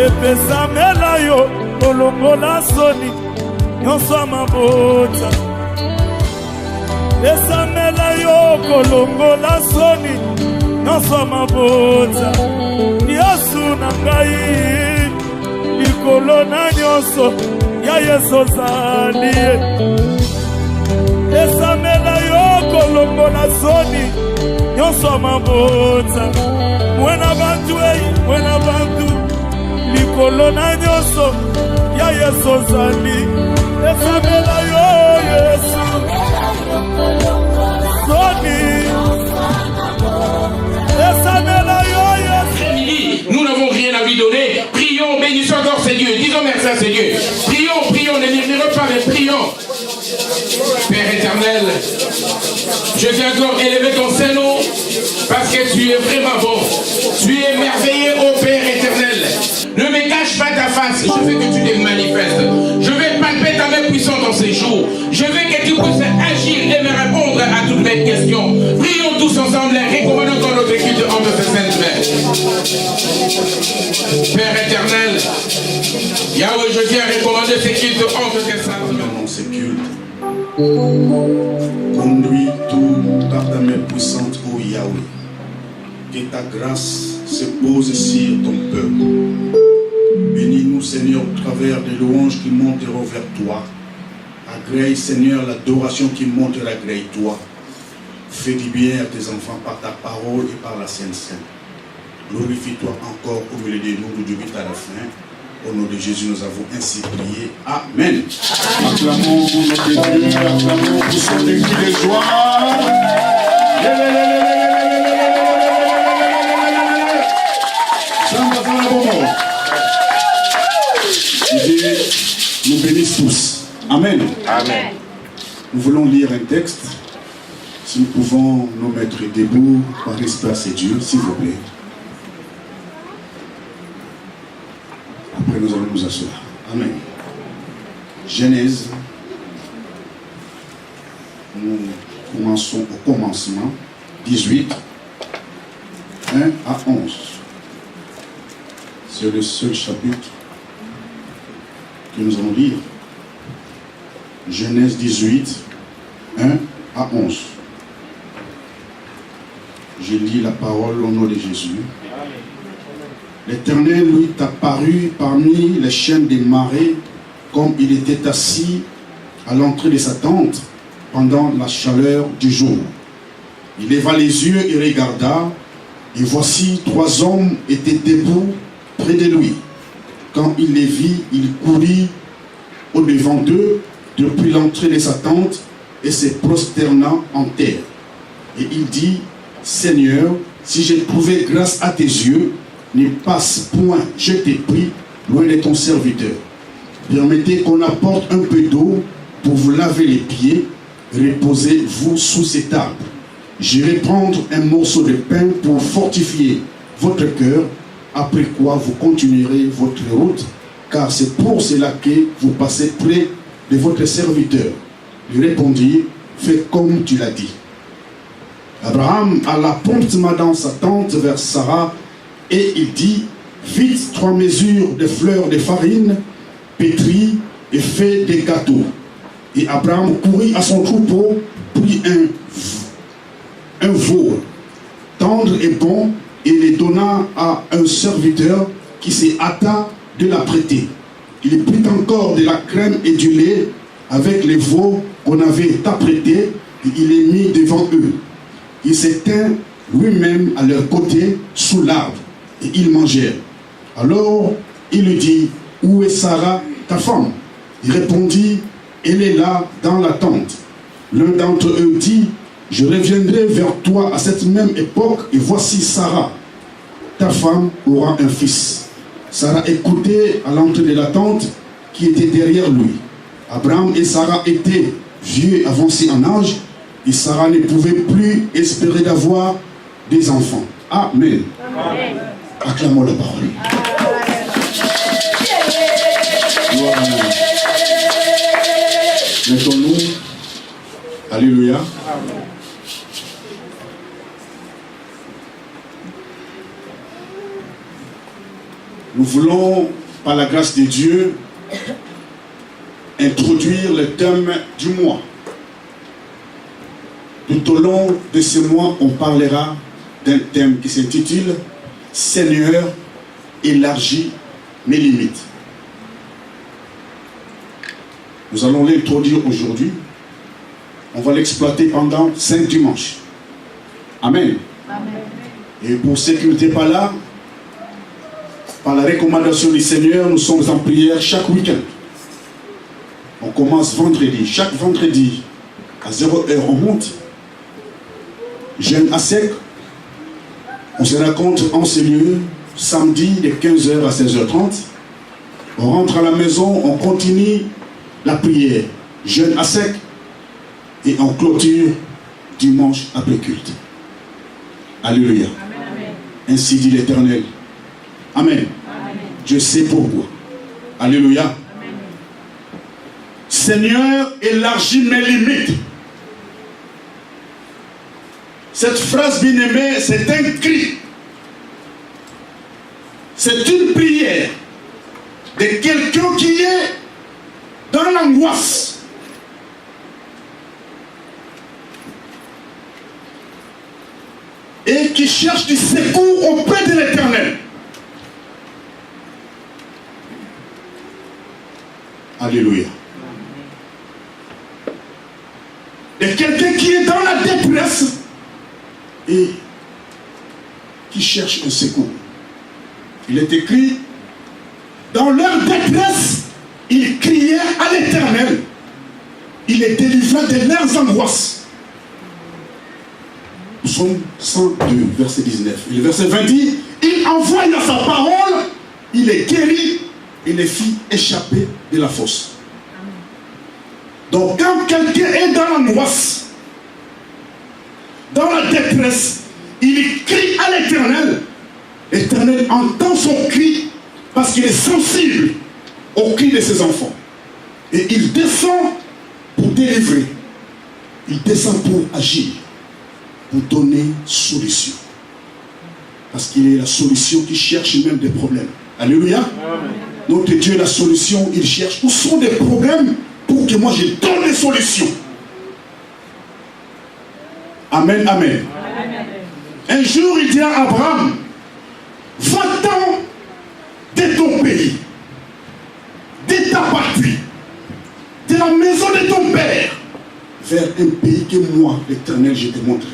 epesamela yo kolongola soni nyonso ya mabota esamela yo kolongola soni nyonso ya mabota Yesu na ngai likolo na nyonso ya Yesu ozali esamela yo kolongola soni nyonso ya mabota mwena bantu likolo na nyonso ya Yesu ozali esamela yo Yesu soni esamela yo Yesu. Nous n'avons rien à lui donner. Prions, bénissons encore ces dieux. Disons merci à ces dieux. Prions, ne murmurons pas, mais prions. Père éternel, je viens encore élever ton Saint-Nom parce que tu es vraiment bon. Tu es merveilleux, ô Père éternel. Ne me cache pas ta face, je veux que tu te manifestes. Je vais palper ta main puissante dans ces jours. Je veux que tu puisses agir et me répondre à toutes mes questions. Prions tous ensemble et recommandons encore notre culte entre ces saintes mains. Père éternel, Yahweh, je viens recommander ces cultes entre tes saintes mains. Dans ces cultes, conduis tout par ta main puissante, ô Yahweh. Que ta grâce se pose sur ton peuple. Bénis-nous, Seigneur, au travers des louanges qui monteront vers toi. Agrée, Seigneur, l'adoration qui montera gré toi. Fais du bien à tes enfants par ta parole et par la Sainte Sainte. Glorifie-toi encore au milieu de nous, du début à la fin. Au nom de Jésus, nous avons ainsi prié. Amen. Acclamons notre Dieu, acclamons pour son cri de joie. Nous bénissons tous. Amen. Amen. Nous voulons lire un texte. Si nous pouvons nous mettre debout par respect à ces dieux, s'il vous plaît. Après, nous allons nous asseoir. Amen. Genèse. Nous commençons au commencement. 18, 1 à 11. C'est le seul chapitre que nous allons lire. Genèse 18, 1 à 11. Je lis la parole au nom de Jésus. L'Éternel lui apparut parmi les chaînes des marais, comme il était assis à l'entrée de sa tente pendant la chaleur du jour. Il leva les yeux et regarda, et voici 3 hommes étaient debout près de lui. Quand il les vit, il courut au-devant d'eux depuis l'entrée de sa tente et se prosterna en terre. Et il dit, Seigneur, si j'ai trouvé grâce à tes yeux, ne passe point, je t'ai pris, loin de ton serviteur. Permettez qu'on apporte un peu d'eau pour vous laver les pieds. Reposez-vous sous cet arbre. J'irai prendre un morceau de pain pour fortifier votre cœur, après quoi vous continuerez votre route, car c'est pour cela que vous passez près de votre serviteur. Il répondit, fais comme tu l'as dit. Abraham alla promptement dans sa tente vers Sarah, et il dit, vite 3 mesures de fleurs de farine, pétris et fait des gâteaux. Et Abraham courut à son troupeau, prit un veau tendre et bon, et les donna à un serviteur qui s'y hâta de la prêter. Il prit encore de la crème et du lait avec les veaux qu'on avait apprêtés, et il les mit devant eux. Il s'étint lui-même à leur côté sous l'arbre, et ils mangèrent. Alors il lui dit, où est Sarah, ta femme? Il répondit, elle est là dans la tente. L'un d'entre eux dit, je reviendrai vers toi à cette même époque, et voici Sarah, ta femme aura un fils. Sarah écoutait à l'entrée de la tente qui était derrière lui. Abraham et Sarah étaient vieux avancés en âge, et Sarah ne pouvait plus espérer d'avoir des enfants. Amen. Amen. Acclamons la parole. Mettons-nous. Alléluia. Amen. Nous voulons, par la grâce de Dieu, introduire le thème du mois. Tout au long de ce mois, on parlera d'un thème qui s'intitule « Seigneur, élargis mes limites ». Nous allons l'introduire aujourd'hui. On va l'exploiter pendant 5 dimanches. Amen. Amen. Et pour ceux qui n'étaient pas là, par la recommandation du Seigneur, nous sommes en prière chaque week-end. On commence vendredi. Chaque vendredi, à 0h, on monte. Jeûne à sec. On se rencontre en ce lieu, samedi de 15h à 16h30. On rentre à la maison, on continue la prière. Jeûne à sec. Et on clôture dimanche après culte. Alléluia. Amen. Ainsi dit l'Éternel. Amen. Amen. Je sais pourquoi. Alléluia. Amen. Seigneur, élargis mes limites. Cette phrase bien-aimée, c'est un cri. C'est une prière de quelqu'un qui est dans l'angoisse. Et qui cherche du secours auprès de l'Éternel. Alléluia. Et quelqu'un qui est dans la détresse et qui cherche un secours. Il est écrit, dans leur détresse, ils criaient à l'Éternel. Il les délivra de leurs angoisses. Psaume 102, verset 19. Et le verset 20 dit, il envoya sa parole, il les guérit et les fit échapper de la fosse. Donc quand quelqu'un est dans l'angoisse, dans la détresse, il crie à l'Éternel. L'Éternel entend son cri parce qu'il est sensible au cri de ses enfants. Et il descend pour délivrer. Il descend pour agir. Pour donner solution. Parce qu'il est la solution qui cherche même des problèmes. Alléluia. Amen. Notre Dieu est la solution, il cherche. Où sont des problèmes pour que moi je donne des solutions. Amen, amen. Amen. Un jour il dit à Abraham, va-t'en de ton pays, de ta patrie, de la maison de ton père, vers un pays que moi, l'Éternel, je te montrerai.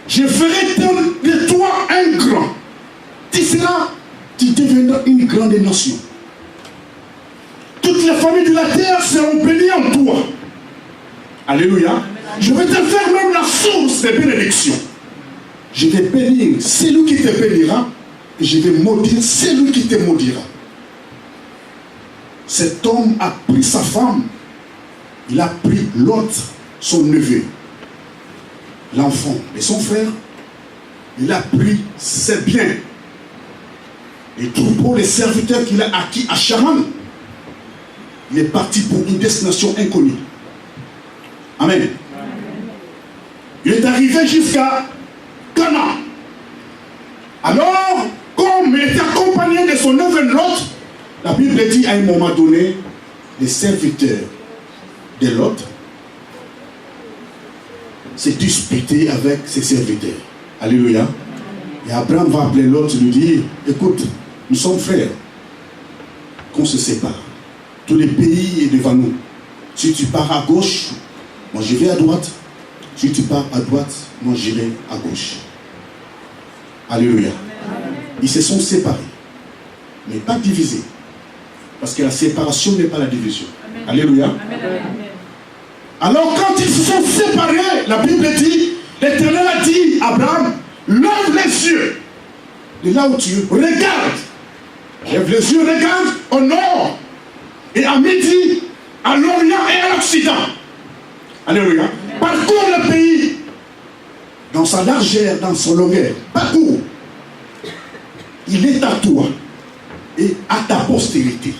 Je ferai de toi un grand. Tu seras, tu deviendras une grande nation. Toutes les familles de la terre seront bénies en toi. Alléluia. Je vais te faire même la source des bénédictions. Je vais bénir celui qui te bénira et je vais maudire celui qui te maudira. Cet homme a pris sa femme, il a pris l'autre, son neveu. L'enfant de son frère, il a pris ses biens, les troupeaux, les serviteurs qu'il a acquis à Charan. Il est parti pour une destination inconnue. Amen. Amen. Il est arrivé jusqu'à Canaan. Alors, comme il était accompagné de son neveu Lot, la Bible dit à un moment donné, les serviteurs de Lot s'est disputé avec ses serviteurs. Alléluia. Et Abraham va appeler l'autre et lui dire, écoute, nous sommes frères, qu'on se sépare. Tout le pays est devant nous. Si tu pars à gauche, moi je vais à droite. Si tu pars à droite, moi j'irai à gauche. Alléluia. Ils se sont séparés, mais pas divisés. Parce que la séparation n'est pas la division. Amen. Alléluia. Amen. Alors quand ils se sont séparés, la Bible dit, l'Éternel a dit à Abraham, lève les yeux. De là où tu es, regarde. Lève les yeux, regarde au nord. Et à midi, à l'Orient et à l'Occident. Alléluia. Parcours le pays. Dans sa largeur, dans son longueur. Parcours. Il est à toi. Et à ta postérité.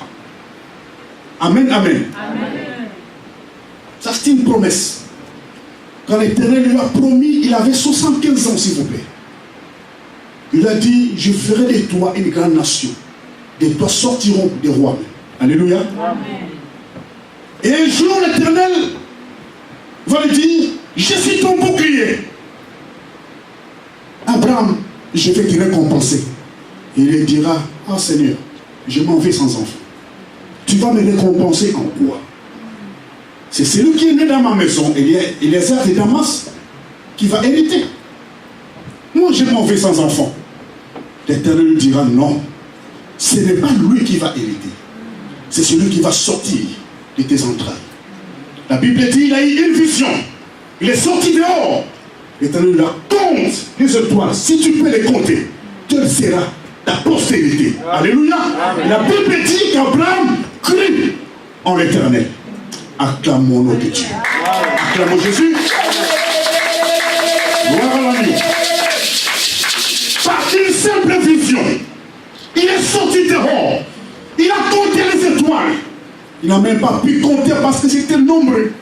Amen, amen. Amen. Ça c'est une promesse. Quand l'Éternel lui a promis, il avait 75 ans, s'il vous plaît. Il a dit, je ferai de toi une grande nation. De toi sortiront des rois. Alléluia. Amen. Et un jour, l'Éternel va lui dire, je suis ton bouclier. Abraham, je vais te récompenser. Et il lui dira, ah Seigneur, je m'en vais sans enfant. Tu vas me récompenser en quoi? C'est celui qui est né dans ma maison, et les airs de Damas, qui va hériter. Moi, je m'en vais sans enfant. L'Éternel lui dira, non, ce n'est pas lui qui va hériter. C'est celui qui va sortir de tes entrailles. La Bible dit, il a eu une vision. Il est sorti dehors. L'Éternel lui dit, compte les étoiles. Si tu peux les compter, quelle sera ta postérité? Alléluia. Amen. La Bible dit qu'Abraham crut en l'Éternel. Acclamons le nom de Dieu. Acclamons Jésus. Gloire à l'agneau. Par une simple vision, il est sorti dehors. Il a compté les étoiles. Il n'a même pas pu compter parce que c'était nombreux.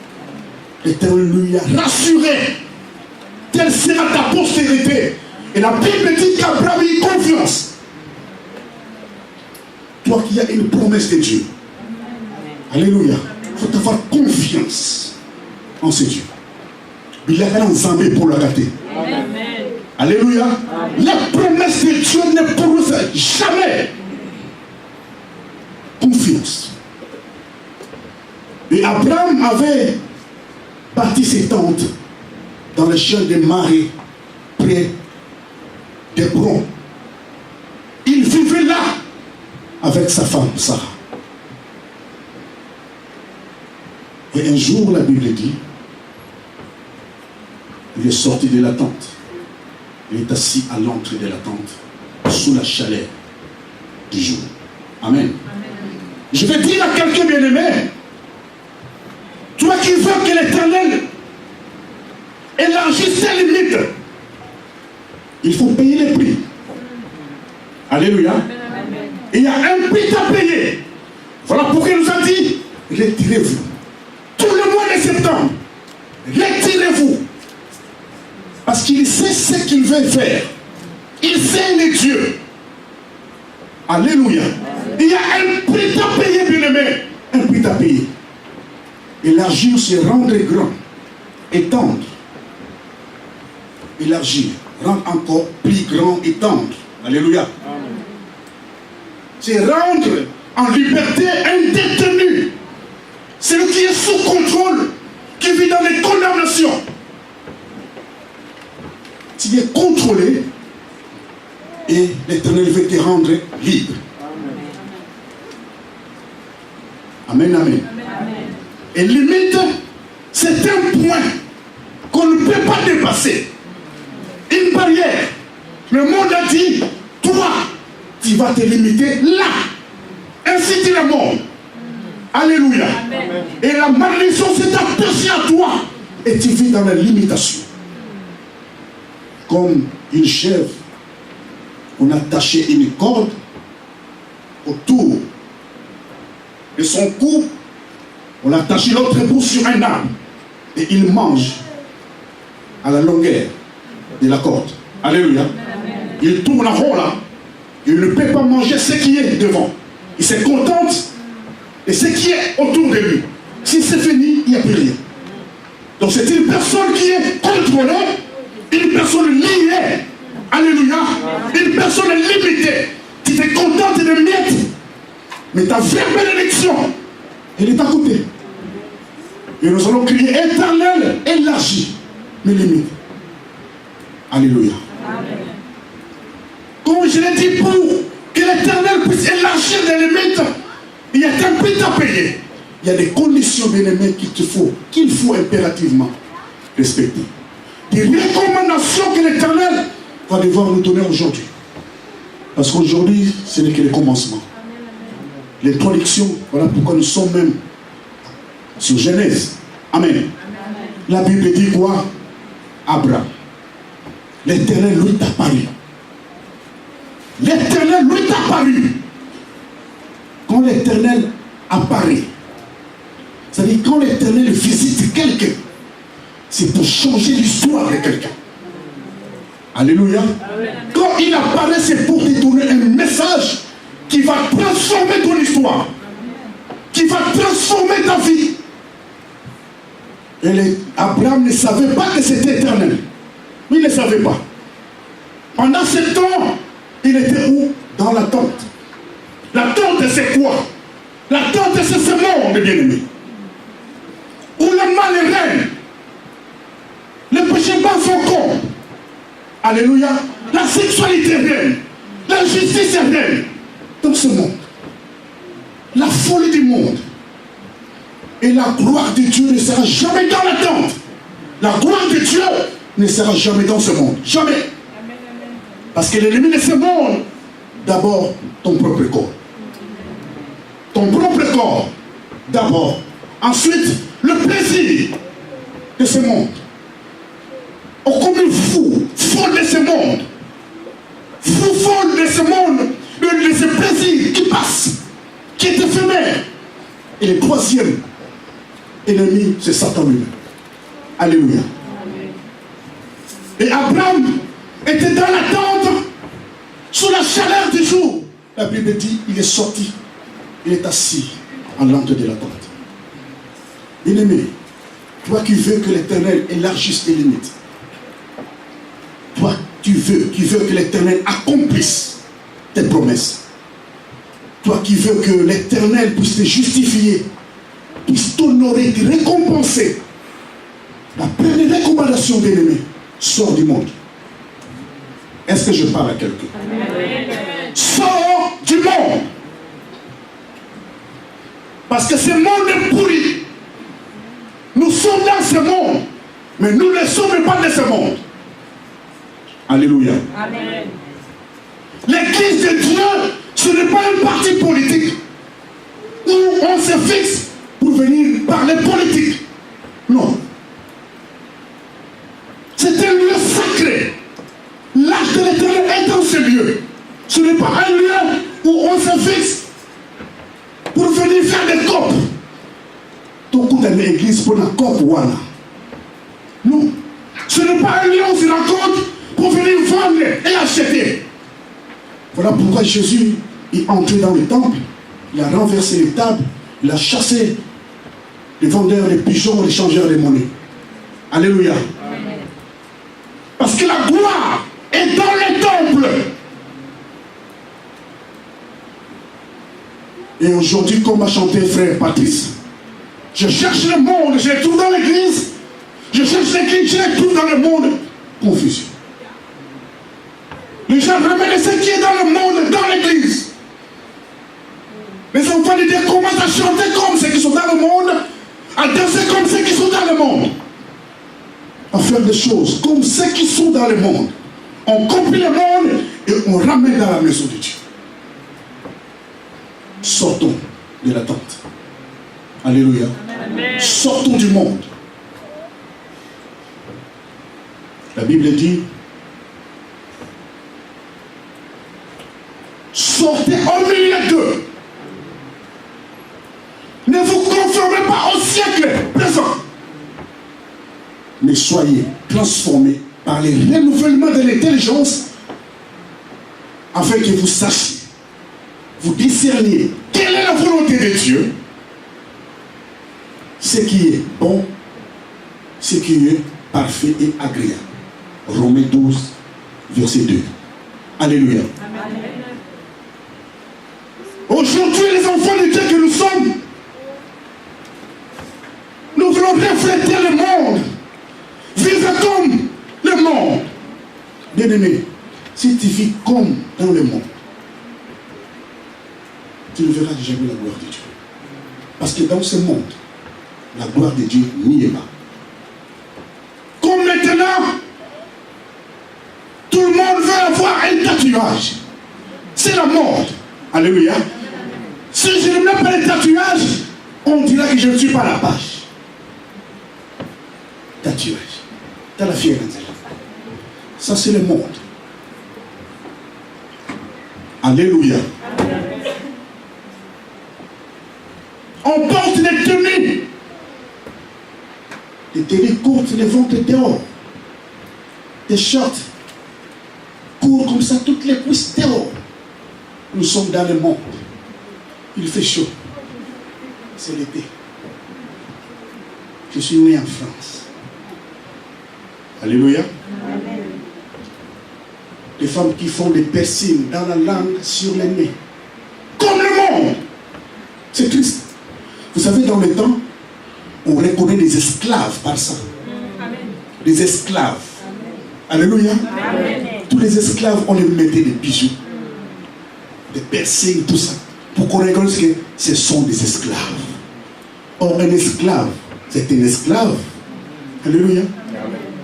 L'Éternel lui a rassuré. Telle sera ta postérité. Et la Bible dit qu'Abraham a eu confiance. Toi qui as une promesse de Dieu. Alléluia. Il faut avoir confiance en ce Dieu. Il a un ensemble pour la gâter. Alléluia. La promesse de Dieu ne pourra jamais. Confiance. Et Abraham avait bâti ses tentes dans les champs de Marée, près d'Hébron. Il vivait là avec sa femme Sarah. Et un jour, la Bible dit, il est sorti de la tente. Il est assis à l'entrée de la tente, sous la chaleur du jour. Amen. Amen. Je vais dire à quelqu'un bien-aimé, toi qui veux que l'Éternel élargisse ses limites, il faut payer les prix. Alléluia. Et il y a un prix à payer. Voilà pourquoi il nous a dit, retirez-vous. Tout le mois de septembre, retirez-vous. Parce qu'il sait ce qu'il veut faire. Il sait les dieux. Alléluia. Il y a un prix à payer, bien-aimé. Un prix à payer. Élargir, c'est rendre grand. Étendre. Élargir. Rendre encore plus grand, étendre. Alléluia. C'est rendre en liberté un détenu. Celui qui est sous contrôle, qui vit dans les condamnations. Tu es contrôlé et l'Éternel veut te rendre libre. Amen, amen. Et limite, c'est un point qu'on ne peut pas dépasser. Une barrière. Le monde a dit, toi, tu vas te limiter là. Ainsi dit le monde. Alléluia. Amen. Et la malédiction s'est attachée à toi. Et tu vis dans la limitation. Comme une chèvre, on a attaché une corde autour de son cou. On a attaché l'autre bout sur un arbre. Et il mange à la longueur de la corde. Alléluia. Amen. Il tourne en rond là. Il ne peut pas manger ce qui est devant. Il se contente de ce qui est autour de lui. Si c'est fini, il n'y a plus rien. Donc c'est une personne qui est contrôlée, une personne liée. Alléluia. Une personne limitée. Tu te contentes de miettes. Mais ta vraie bénédiction, elle est à côté. Et nous allons crier éternel, élargi mes limites. Alléluia. Amen. Comme je l'ai dit, pour que l'Éternel puisse élargir les limites, il y a un prix à payer. Il y a des conditions, bien-aimés, qu'il faut impérativement respecter. Des recommandations que l'Éternel va devoir nous donner aujourd'hui. Parce qu'aujourd'hui, ce n'est que le commencement. L'introduction, voilà pourquoi nous sommes même sur Genèse. Amen. La Bible dit quoi? Abraham. L'Éternel lui est apparu. L'Éternel lui est apparu. Quand l'Éternel apparaît, c'est-à-dire quand l'Éternel visite quelqu'un, c'est pour changer l'histoire de quelqu'un. Alléluia. Quand il apparaît, c'est pour te donner un message qui va transformer ton histoire, qui va transformer ta vie. Et Abraham ne savait pas que c'était éternel. Il ne savait pas. Pendant ce temps, il était où? Dans l'attente. L'attente, c'est quoi? L'attente, c'est ce monde, bien-aimé, où le mal règne, le péché bat son corps. Alléluia. La sexualité règne, l'injustice règne dans ce monde. La folie du monde. Et la gloire de Dieu ne sera jamais dans l'attente. La gloire de Dieu ne sera jamais dans ce monde. Jamais. Parce que l'ennemi de ce monde, d'abord, ton propre corps. Ton propre corps, d'abord. Ensuite, le plaisir de ce monde. Oh, comme un fou, folle de ce monde. Fou, folle de ce monde, de ce plaisir qui passe, qui est éphémère. Et le troisième ennemi, c'est Satan lui-même. Alléluia. Et Abraham était dans l'attente, sous la chaleur du jour. La Bible dit, il est sorti, il est assis en l'entrée de l'attente. Bien-aimé, toi qui veux que l'Éternel élargisse tes limites, toi qui veux que l'Éternel accomplisse tes promesses, toi qui veux que l'Éternel puisse te justifier, puisse t'honorer, te récompenser, la première recommandation, bien-aimé, sors du monde. Est-ce que je parle à quelqu'un? Sors du monde. Parce que ce monde est pourri. Nous sommes dans ce monde, mais nous ne sommes pas de ce monde. Alléluia. Amen. L'église de Dieu, ce n'est pas un parti politique où on se fixe pour venir parler politique. Non. C'est un lieu sacré. L'arche de l'Éternel est dans ce lieu. Ce n'est pas un lieu où on se fixe pour venir faire des copes. Ton coup dans l'église pour la cope, voilà. Non. Ce n'est pas un lieu où on se rencontre pour venir vendre et acheter. Voilà pourquoi Jésus est entré dans le temple, il a renversé les tables, il a chassé les vendeurs, les pigeons, les changeurs de monnaie. Alléluia. Amen. Parce que la gloire est dans le temple. Et aujourd'hui, comme a chanté frère Patrice, je cherche le monde, je le trouve dans l'église. Je cherche l'église, je le trouve dans le monde. Confusion. Les gens ramènent ce qui est dans le monde, dans l'église. Les enfants de Dieu commencent à chanter comme ceux qui sont dans le monde, à danser comme ceux qui sont dans le monde, à faire des choses comme ceux qui sont dans le monde. On copie le monde et on ramène dans la maison de Dieu. Sortons de l'attente. Alléluia. Amen. Sortons du monde. La Bible dit, sortez au milieu d'eux. Ne vous conformez pas au siècle présent, mais soyez transformés par le renouvellement de l'intelligence, afin que vous sachiez, vous discerniez quelle est la volonté de Dieu, ce qui est bon, ce qui est parfait et agréable. Romains 12, verset 2. Alléluia. Amen. Aujourd'hui, les enfants de Dieu que nous sommes, nous voulons refléter le monde, vivre comme le monde. Bien-aimé, si tu vis comme dans le monde, tu ne verras jamais la gloire de Dieu. Parce que dans ce monde, la gloire de Dieu n'y est pas. Comme maintenant, tout le monde veut avoir un tatouage. C'est la mode. Alléluia. Si je ne mets pas les tatouages, on dira que je ne suis pas la page. Tatouage. T'as la fière. Ça, c'est le monde. Alléluia. On porte des tenues. Des tenues courtes, les ventres dehors. Des shorts. court comme ça, toutes les cuisses dehors. Nous sommes dans le monde. Il fait chaud. C'est l'été. Je suis né en France. Alléluia. Amen. Les femmes qui font des piercings dans la langue, sur les nez. Comme le monde. C'est triste. Vous savez, dans le temps, on reconnaît des esclaves par ça. Amen. Des esclaves. Amen. Alléluia. Amen. Tous les esclaves, on les mettait des bijoux, des piercings, tout ça. Pour qu'on reconnaisse que ce sont des esclaves. Or, un esclave, c'est un esclave. Alléluia.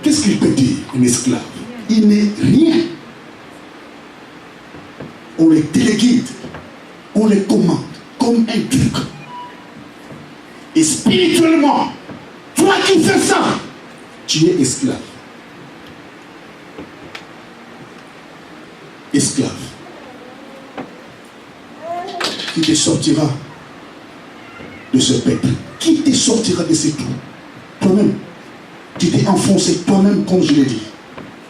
Qu'est-ce qu'il peut dire, un esclave? Il n'est rien. On les téléguide, on les commande comme un truc. Et spirituellement, toi qui fais ça, tu es esclave. Esclave. Qui te sortira de ce peuple? Qui te sortira de ces trous? Toi-même. Tu t'es enfoncé toi-même, comme je l'ai dit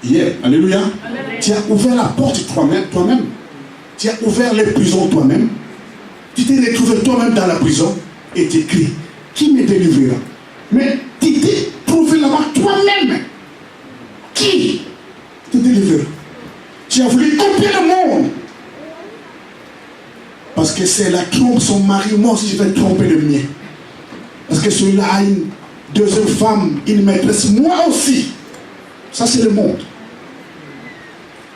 hier. Alléluia. Amen. Tu as ouvert la porte toi-même. Tu as ouvert les prisons toi-même. Tu t'es retrouvé toi-même dans la prison et tu cries, qui me délivrera? Mais tu t'es trouvé là-bas toi-même. Qui te délivrera? Tu as voulu copier le monde. Parce que c'est la trompe, son mari. Moi aussi, je vais tromper le mien. Parce que celui-là a une deuxième femme, une maîtresse. Moi aussi. Ça, c'est le monde.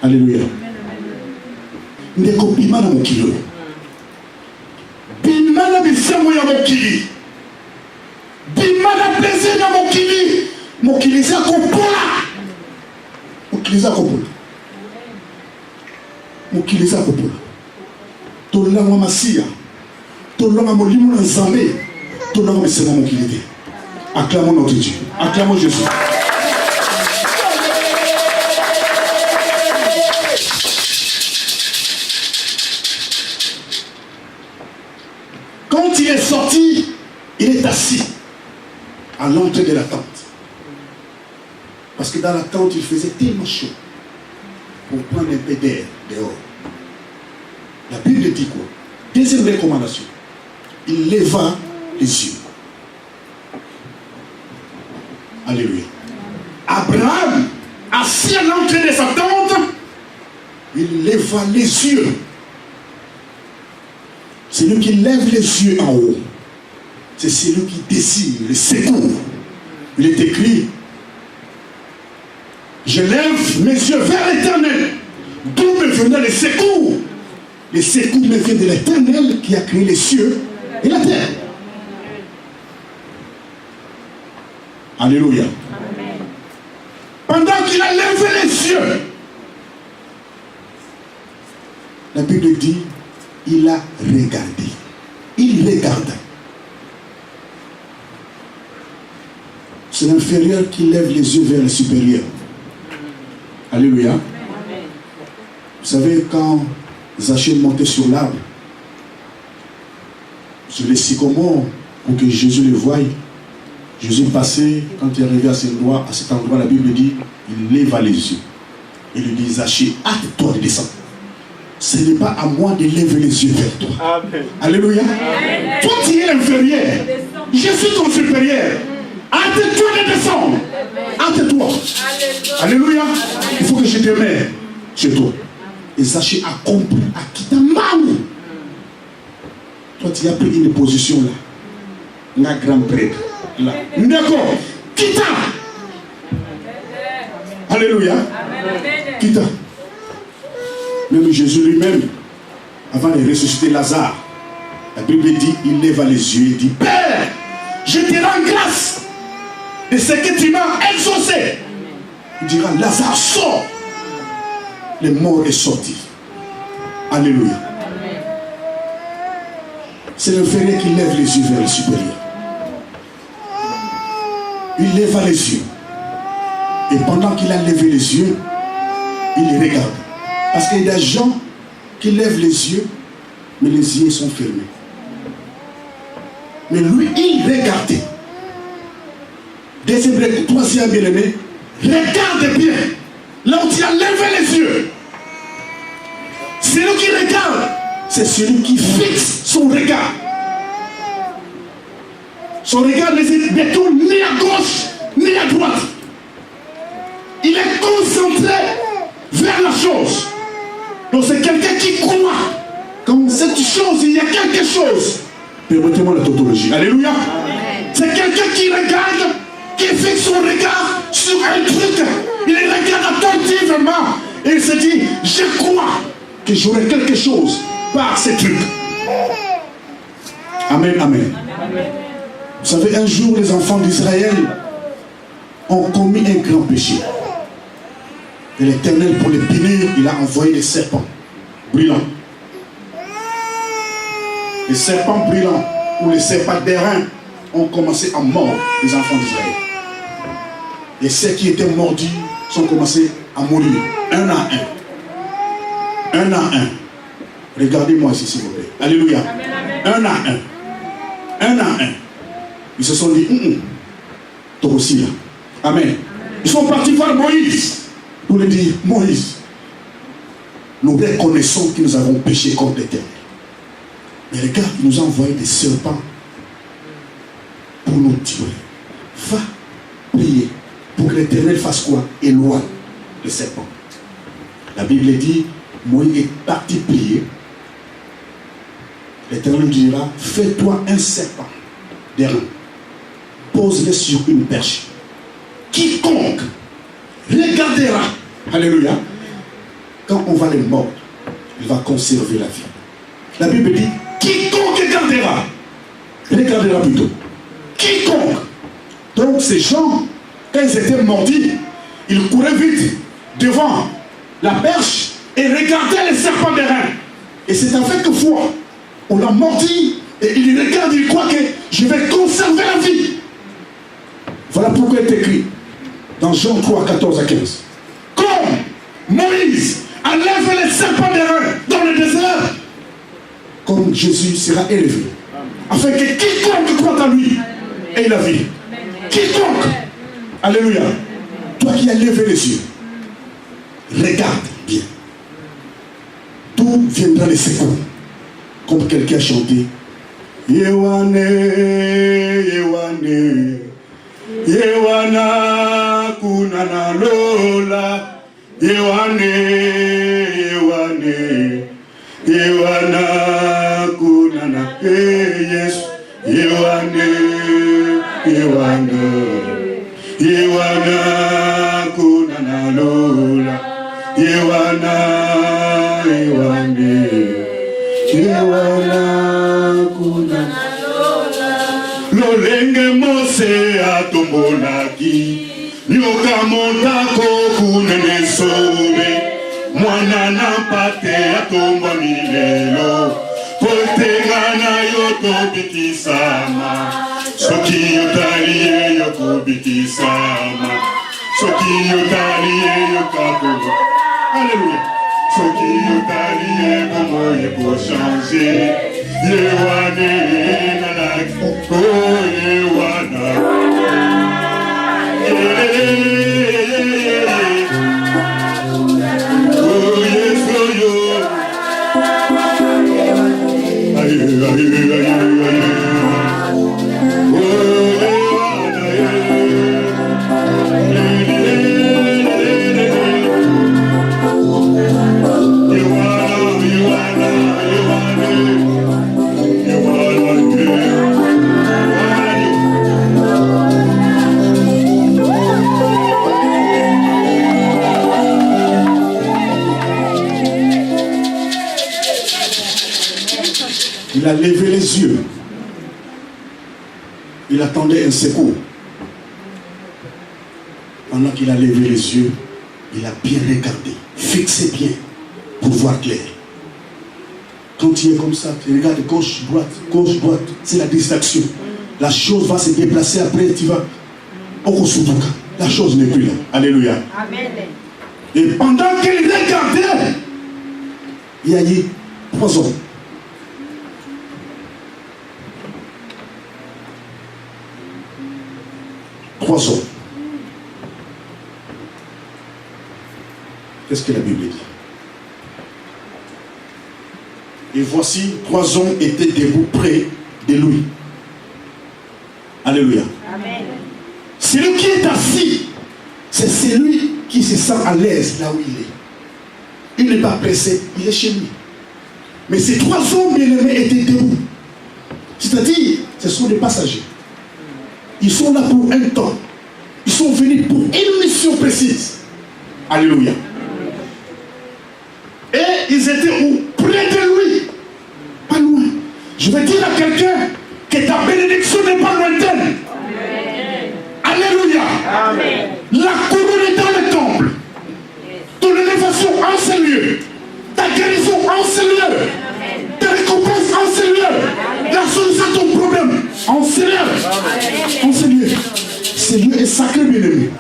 Alléluia. Ne copie pas dans mon kilo. Bimana bisamu ya mokili. Bimana plaisir dans mon kili. Mon kili c'est kopola. Mon kili c'est kopola. Mon kili c'est kopola. Tolanga masia. Tolanga molimo na nzambe. Tolanga bisema mon kili. Acclamons notre Dieu. Acclamons Jésus. Quand il est sorti, il est assis à l'entrée de la tente. Parce que dans la tente, il faisait tellement chaud pour prendre un peu d'air dehors. La Bible dit quoi? Deuxième recommandation. Il leva les yeux. Alléluia. Abraham, assis à l'entrée de sa tente, il leva les yeux. Celui qui lève les yeux en haut, c'est celui qui désire le secours. Il est écrit, je lève mes yeux vers l'Éternel, d'où me venait le secours. Le secours me vient de l'Éternel qui a créé les cieux et la terre. Alléluia. Amen. Pendant qu'il a levé les yeux, la Bible dit, il a regardé. Il regarda. C'est l'inférieur qui lève les yeux vers le supérieur. Alléluia. Amen. Vous savez, quand Zachée montait sur l'arbre, sur les sycomores, pour que Jésus le voie, Jésus passait, quand il est arrivé à cet endroit, la Bible dit, il leva les yeux. Il lui dit, Zachée, hâte-toi de descendre. Ce n'est pas à moi de lever les yeux vers toi. Amen. Alléluia. Amen. Toi, tu es l'inférieur. Je suis ton supérieur. Hâte-toi de descendre. Hâte-toi. Alléluia. Il faut que je te mette chez toi. Et Zachée a compris à qui t'a mal. Toi, tu as pris une position là. La grande prêtre. Là. D'accord. Quitte. Alléluia. Quitte. Même Jésus lui-même, avant de ressusciter Lazare, la Bible dit, il lève les yeux et dit, Père, je te rends grâce de ce que tu m'as exaucé. Il dira, Lazare sort. Le mort est sorti. Alléluia. C'est l'inférieur qui lève les yeux vers le supérieur. Il lève les yeux. Et pendant qu'il a levé les yeux, il regarde. Parce qu'il y a des gens qui lèvent les yeux, mais les yeux sont fermés. Mais lui, il regardait. Troisième bien-aimé, regarde bien. Là où tu as levé les yeux, Celui qui regarde, c'est celui qui fixe son regard. Son regard ne se détourne ni à gauche, ni à droite. Il est concentré vers la chose. Donc c'est quelqu'un qui croit qu'en cette chose, il y a quelque chose. Permettez-moi la tautologie. Alléluia. C'est quelqu'un qui regarde, qui fixe son regard sur un truc. Il regarde attentivement et il se dit, je crois que j'aurai quelque chose par ce truc. Amen, amen. Vous savez, un jour, les enfants d'Israël ont commis un grand péché. Et l'Éternel, pour les punir, il a envoyé des serpents brillants. Les serpents brillants ou les serpents d'airain ont commencé à mordre les enfants d'Israël. Et ceux qui étaient mordus sont commencés à mourir, un à un. Un à un. Regardez-moi ici, s'il vous plaît. Alléluia. Un à un. Un à un. Ils se sont dit, toi aussi là. Amen. Ils sont partis voir Moïse pour lui dire, Moïse, nous reconnaissons que nous avons péché contre l'Éternel. Mais regarde, il nous a envoyé des serpents pour nous tuer. Va prier pour que l'Éternel fasse quoi? Éloigne les serpents. La Bible dit, Moïse est parti prier. L'Éternel dira, fais-toi un serpent d'airain. Pose-le sur une perche. Quiconque regardera, alléluia, quand on va les mordre, il va conserver la vie. La Bible dit, quiconque regardera plutôt. Quiconque. Donc ces gens, quand ils étaient mordus, ils couraient vite devant la perche et regardaient les serpents d'airain. Et c'est avec foi, on l'a mordi et il regarde, il croit que je vais conserver la vie. Voilà pourquoi il est écrit dans Jean 3, 14 à 15. Comme Moïse a levé les serpents d'airain dans le désert, comme Jésus sera élevé, afin que quiconque croit en lui ait la vie. Quiconque. Alléluia. Toi qui as levé les yeux, regarde bien. D'où viendra les secours? Comme quelqu'un a chanté, Yewane, Yewane, Yewana kunana lola, Yewane, Yewane, Yewana kunana yes, Yewane, Yewane, Yewana kunana lola, Yewana, Yewane, Yewana kunana. Lolenge Mose atombolaki nyoka montako kunene sobe mwana na mpate atomba milelo potenga na yo tobikisama soki yotali ye yokobikisama soki yotali ye yokakoba. Alléluia. Soki yotali ye bomo ye kochange Yewane nanaki, oh Yewana, oh yes, oh yo, aye, aye, aye, aye, oh il a levé les yeux. Il attendait un secours. Pendant qu'il a levé les yeux, il a bien regardé, fixé bien pour voir clair. Quand tu es comme ça, tu regardes gauche, droite, c'est la distraction. La chose va se déplacer, après tu vas au Suduka. La chose n'est plus là. Alléluia. Amen. Et pendant qu'il regardait, il y a eu 3 hommes. Qu'est-ce que la Bible dit? Et voici, 3 hommes étaient debout près de lui. Alléluia. Amen. Celui qui est assis, c'est celui qui se sent à l'aise là où il est. Il n'est pas pressé, il est chez lui. Mais ces 3 hommes bien-aimés étaient debout. C'est-à-dire, ce sont des passagers. Ils sont là pour un temps. Ils sont venus pour une mission précise. Alléluia. Et ils étaient où? Près de lui. Pas loin. Je vais dire à quelqu'un que ta bénédiction n'est pas lointaine. Alléluia. Amen. La couronne est dans le temple. Ton élévation en ce lieu. Ta guérison en ce lieu. Ta récompense en ce lieu. La solution à ton problème en ce lieu. En ce lieu. Ce lieu est sacré, bien-aimé.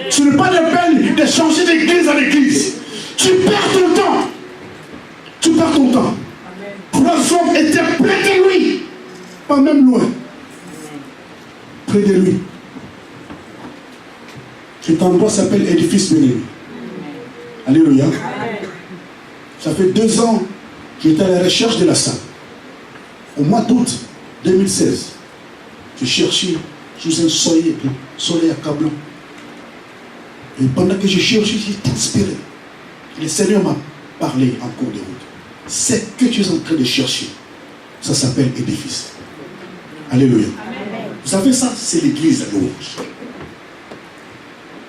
Ce n'est pas la peine de changer d'église en église. Tu perds ton temps. Tu perds ton temps. 3 hommes étaient près de lui. Pas même loin. Près de lui. Cet endroit s'appelle édifice béni. Alléluia. Ça fait 2 ans que j'étais à la recherche de la salle. Au mois d'août 2016, je cherchais sous un soleil accablant. Et pendant que je cherchais, j'étais inspiré. Le Seigneur m'a parlé en cours de route. Ce que tu es en train de chercher, ça s'appelle édifice. Alléluia. Amen. Vous savez ça, c'est l'église à louange.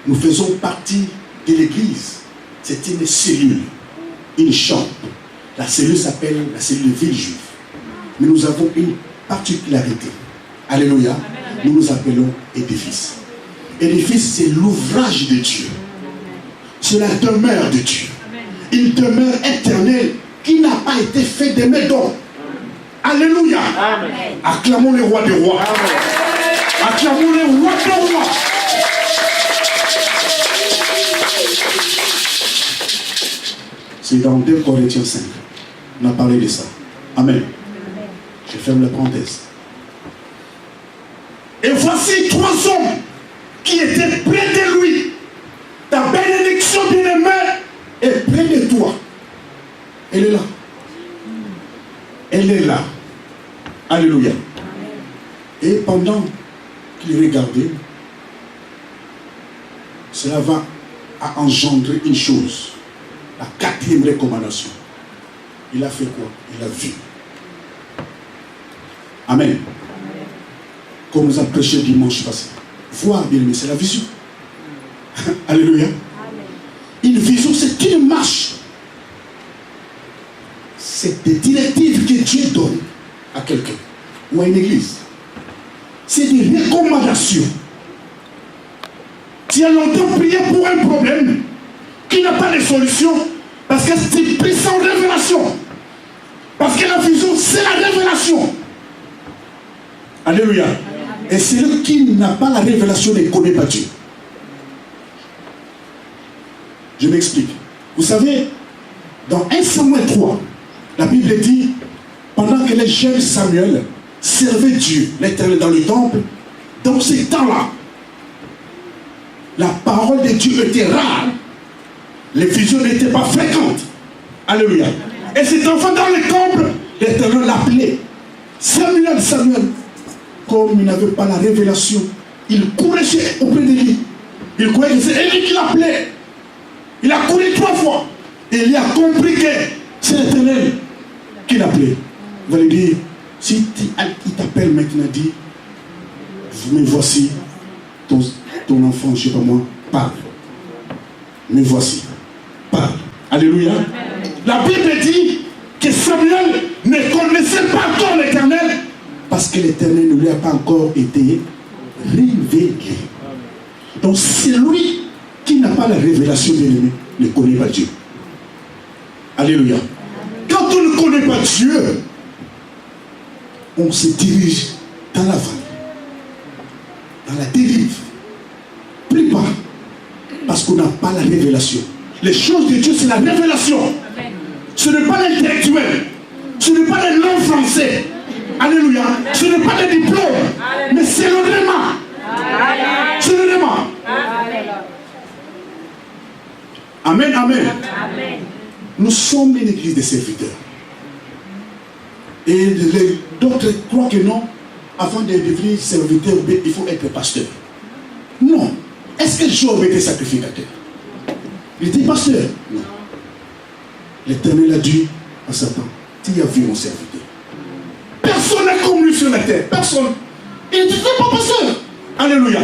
Nous faisons partie de l'église. C'est une cellule, une chambre. La cellule s'appelle la cellule de ville juive. Mais nous avons une particularité. Alléluia. Nous nous appelons édifice. Édifice, c'est l'ouvrage de Dieu. C'est la demeure de Dieu. Une demeure éternelle qui n'a pas été faite de mes dons. Alléluia. Amen. Acclamons le roi des rois. Acclamons le roi des rois. C'est dans 2 Corinthiens 5. On a parlé de ça. Amen. Je ferme la parenthèse. Et voici 3 hommes qui étaient près de lui. Ta bénédiction, bien-aimée, est près de toi. Elle est là. Elle est là. Alléluia. Et pendant qu'il regardait, cela va engendrer une chose. La 4e recommandation. Il a fait quoi? Il a vu. Amen. Comme nous avons prêché dimanche passé. Voir, bien aimé, c'est la vision. Alléluia. Une vision, c'est une marche. C'est des directives que Dieu donne à quelqu'un ou à une église. C'est des recommandations. Tu as longtemps prié pour un problème qui n'a pas de solution parce que c'est pris sans révélation. Parce que la vision, c'est la révélation. Alléluia. Et celui qui n'a pas la révélation ne connaît pas Dieu. Je m'explique. Vous savez, dans 1 Samuel 3, la Bible dit, pendant que les jeunes Samuel servaient Dieu, l'Éternel dans le temple, dans ces temps-là, la parole de Dieu était rare. Les visions n'étaient pas fréquentes. Alléluia. Et cet enfant dans le temple, l'Éternel l'appelait. Samuel, Samuel. Comme il n'avait pas la révélation, il courait auprès de lui. Il croyait que c'est Élie qui l'appelait. Il a couru 3 fois. Et il a compris que c'est l'Éternel qui l'appelait. Il va lui dire, si il t'appelle maintenant, dit, me voici, ton enfant, je ne sais pas moi, parle. Me voici, parle. Alléluia. La Bible dit que Samuel ne connaissait pas encore l'Éternel parce que l'Éternel ne lui a pas encore été révélé. Donc celui qui n'a pas la révélation de l'ennemi ne connaît pas Dieu. Alléluia. Quand on ne connaît pas Dieu, on se dirige dans la vallée, dans la dérive, plus bas, parce qu'on n'a pas la révélation. Les choses de Dieu, c'est la révélation. Ce n'est pas l'intellectuel, ce n'est pas les langues français. Alléluia. Ce n'est pas des diplômes, mais c'est le réma. C'est le réma. Amen, amen. Nous sommes une église de serviteurs. Et d'autres croient que non, avant de devenir serviteur, il faut être pasteur. Non. Est-ce que Job était sacrificateur? Il était pasteur? Non. L'Éternel a dit à Satan, tu as vu mon serviteur. Personne n'est comme lui sur la terre. Personne. Il n'était pas pasteur. Alléluia.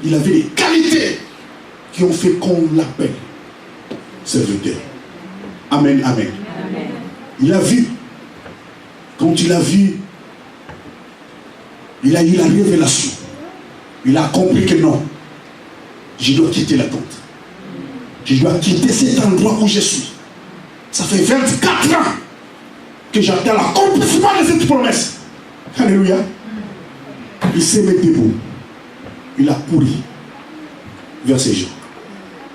Il avait des qualités qui ont fait qu'on l'appelle serviteur. Amen, amen. Il a vu. Quand il a vu, il a eu la révélation. Il a compris que non, je dois quitter la tente. Je dois quitter cet endroit où je suis. Ça fait 24 ans que j'attends l'accomplissement de cette promesse. Alléluia. Il s'est mis debout. Il a couru vers ces gens.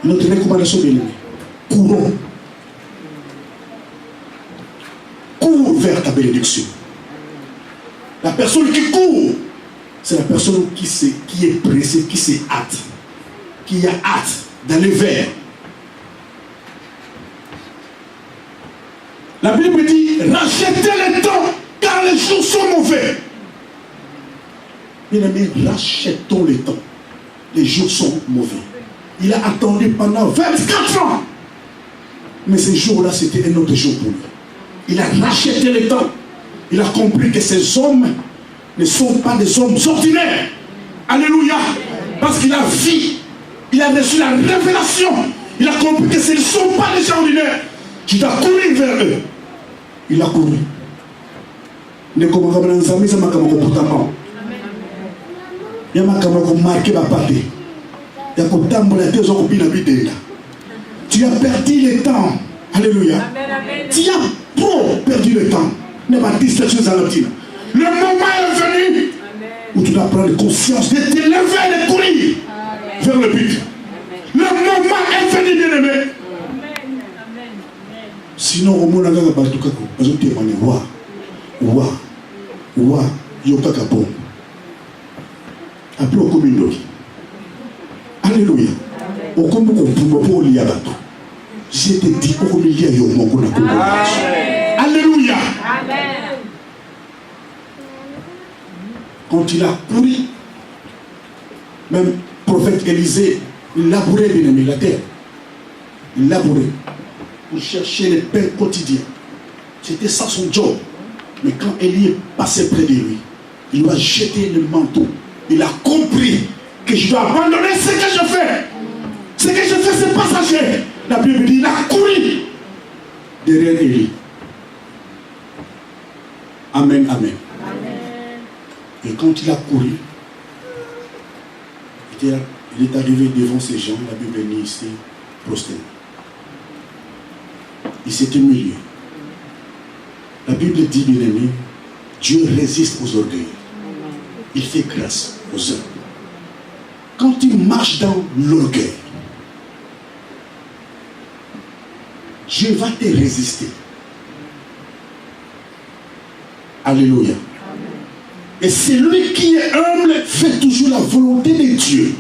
Notre recommandation de l'ennemi. Courons. Cours vers ta bénédiction. La personne qui court, c'est la personne qui est pressée, qui s'est hâte, qui a hâte d'aller vers. La Bible dit, rachetez le temps, car les jours sont mauvais. Bien aimé, rachetons le temps. Les jours sont mauvais. Il a attendu pendant 24 ans. Mais ce jour-là, c'était un autre jour pour lui. Il a racheté le temps. Il a compris que ces hommes ne sont pas des hommes ordinaires. Alléluia. Parce qu'il a vu, il a reçu la révélation. Il a compris que ce ne sont pas des gens ordinaires. Tu dois courir vers eux. Il a couru. Ne comment on a ça m'a comme comportement. Il m'a comme marqué ma partie. Il y a comme temps la deux ans tu as perdu le temps. Alléluia. Tu as trop perdu le temps. Ne pas distraction dans la routine. Le moment est venu où tu dois prendre conscience de te lever et de courir vers le but. Le moment est venu, bien-aimé. Sinon, au monde, on va pas témoigner. Yokaka bon. Après, au commun. Alléluia. Au commun, on peut lier. Je te dis, au milieu, il y a un moment. Alléluia. Quand il a couru, même prophète Élisée, il labourait, bien aimé, la terre. Il labourait pour chercher le pain quotidien. C'était ça son job. Mais quand Élie est passé près de lui, il lui a jeté le manteau. Il a compris que je dois abandonner ce que je fais. Ce que je fais, c'est passager. La Bible dit, il a couru derrière Élie. Amen, amen. Et quand il a couru, il est arrivé devant ces gens, la Bible dit ici, prosterné. Il s'est humilié. La Bible dit, bien aimé, Dieu résiste aux orgueils. Il fait grâce aux hommes. Quand tu marches dans l'orgueil, Dieu va te résister. Alléluia. Et celui qui est humble fait toujours la volonté de Dieu.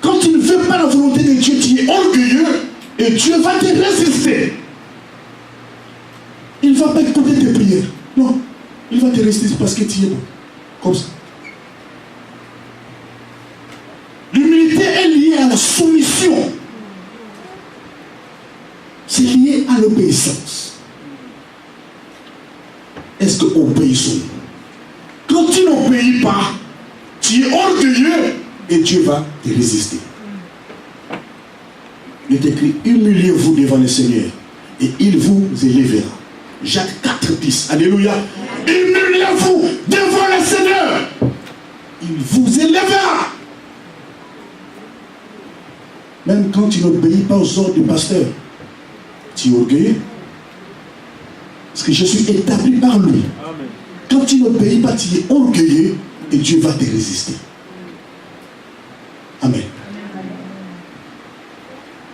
Quand tu ne fais pas la volonté de Dieu, tu es orgueilleux et Dieu va te résister. Il ne va pas écouter tes prières. Non, il va te résister parce que tu es bon. Comme ça. L'humilité est liée à la soumission. C'est lié à l'obéissance. Est-ce que obéissons? Quand tu n'obéis pas, tu es orgueilleux et Dieu va te résister. Il est écrit, humiliez-vous devant le Seigneur et il vous élèvera. Jacques 4:10. Alléluia. Humiliez-vous devant le Seigneur. Il vous élèvera. Même quand tu n'obéis pas aux ordres du pasteur, tu es orgueilleux. Parce que je suis établi par lui. Amen. Quand tu n'obéis pas, tu es orgueilleux et Dieu va te résister. Amen.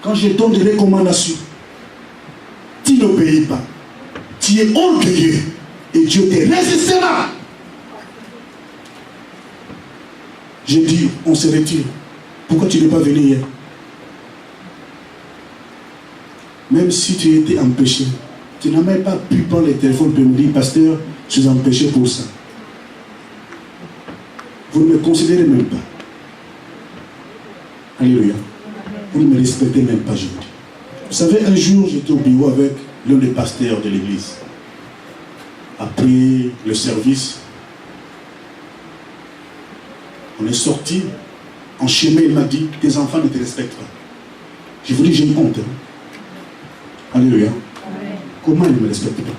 Quand je donne des recommandations, tu n'obéis pas. Tu es orgueilleux et Dieu te résistera. Je dis, on se retire. Pourquoi tu n'es pas venu hier? Même si tu étais empêché, Tu n'as même pas pu prendre le téléphone pour me dire, pasteur, je suis empêché pour ça. Vous ne me considérez même pas. Alléluia. Vous ne me respectez même pas, je vous dis. Vous savez, un jour, j'étais au bureau avec l'un des pasteurs de l'église. Après le service, on est sorti. En chemin, il m'a dit, tes enfants ne te respectent pas. Je vous dis, j'ai une honte. Alléluia. Amen. Comment ils ne me respectent pas?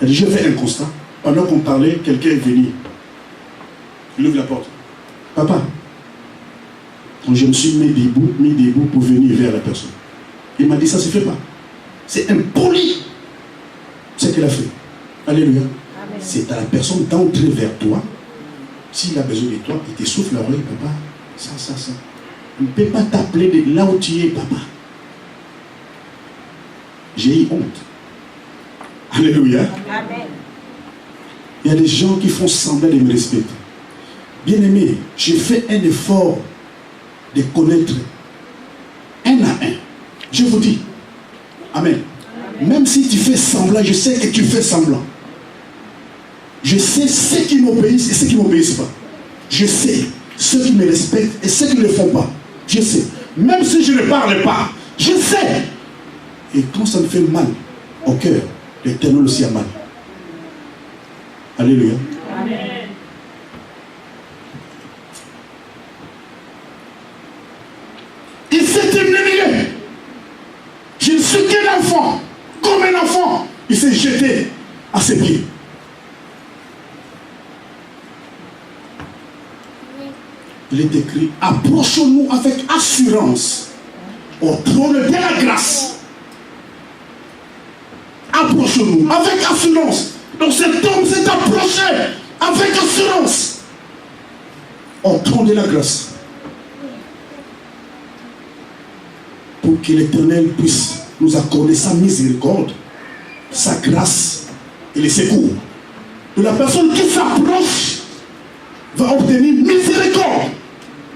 Elle dit, j'ai fait un constat. Pendant qu'on parlait, quelqu'un est venu. Il ouvre la porte. Papa, quand je me suis mis debout pour venir vers la personne. Il m'a dit, ça ne se fait pas. C'est impoli. C'est ce qu'elle a fait. Alléluia. Amen. C'est à la personne d'entrer vers toi. S'il a besoin de toi, il te souffle l'oreille, papa. Ça. Il ne peut pas t'appeler de là où tu es, papa. J'ai eu honte. Alléluia. Amen. Il y a des gens qui font semblant de me respecter. Bien-aimé, j'ai fait un effort de connaître un à un. Je vous dis, Amen. Amen. Même si tu fais semblant, je sais que tu fais semblant. Je sais ceux qui m'obéissent et ceux qui ne m'obéissent pas. Je sais ceux qui me respectent et ceux qui ne le font pas. Je sais. Même si je ne parle pas, je sais. Et quand ça me fait mal au cœur, l'Éternel aussi a mal. Alléluia. Amen. Il s'est humilié. Je ne suis qu'un enfant. Comme un enfant, il s'est jeté à ses pieds. Il est écrit, approchons-nous avec assurance au trône de la grâce. Approchons-nous avec assurance. Donc cet homme s'est approché avec assurance au trône de la grâce. Pour que l'Éternel puisse nous accorder sa miséricorde, sa grâce et les secours. De la personne qui s'approche va obtenir miséricorde.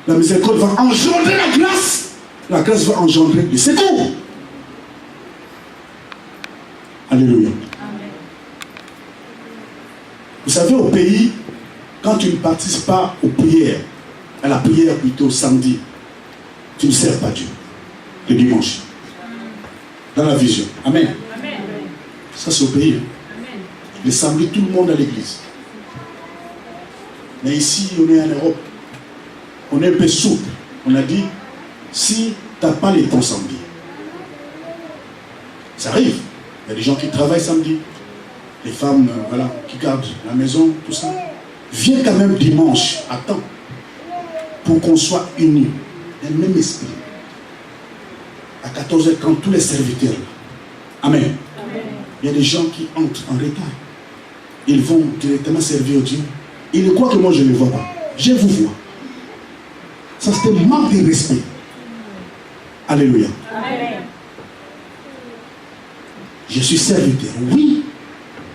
La miséricorde va engendrer la grâce va engendrer le secours. Alléluia. Amen. Vous savez, au pays, quand tu ne participes pas aux prières, à la prière plutôt samedi, tu ne sers pas Dieu. Le dimanche. Dans la vision. Amen. Amen. Ça, c'est au pays. Amen. Le samedi, tout le monde à l'église. Mais ici, on est en Europe. On est un peu souple. On a dit, si tu n'as pas les temps samedi, ça arrive. Il y a des gens qui travaillent samedi. Les femmes, qui gardent la maison, tout ça. Viens quand même dimanche, à temps, pour qu'on soit unis, dans le même esprit. À 14h30, tous les serviteurs. Amen. Amen. Il y a des gens qui entrent en retard. Ils vont directement servir Dieu. Ils croient que moi je ne les vois pas. Je vous vois. Ça c'est un manque de respect. Alléluia. Amen. Je suis serviteur. Oui,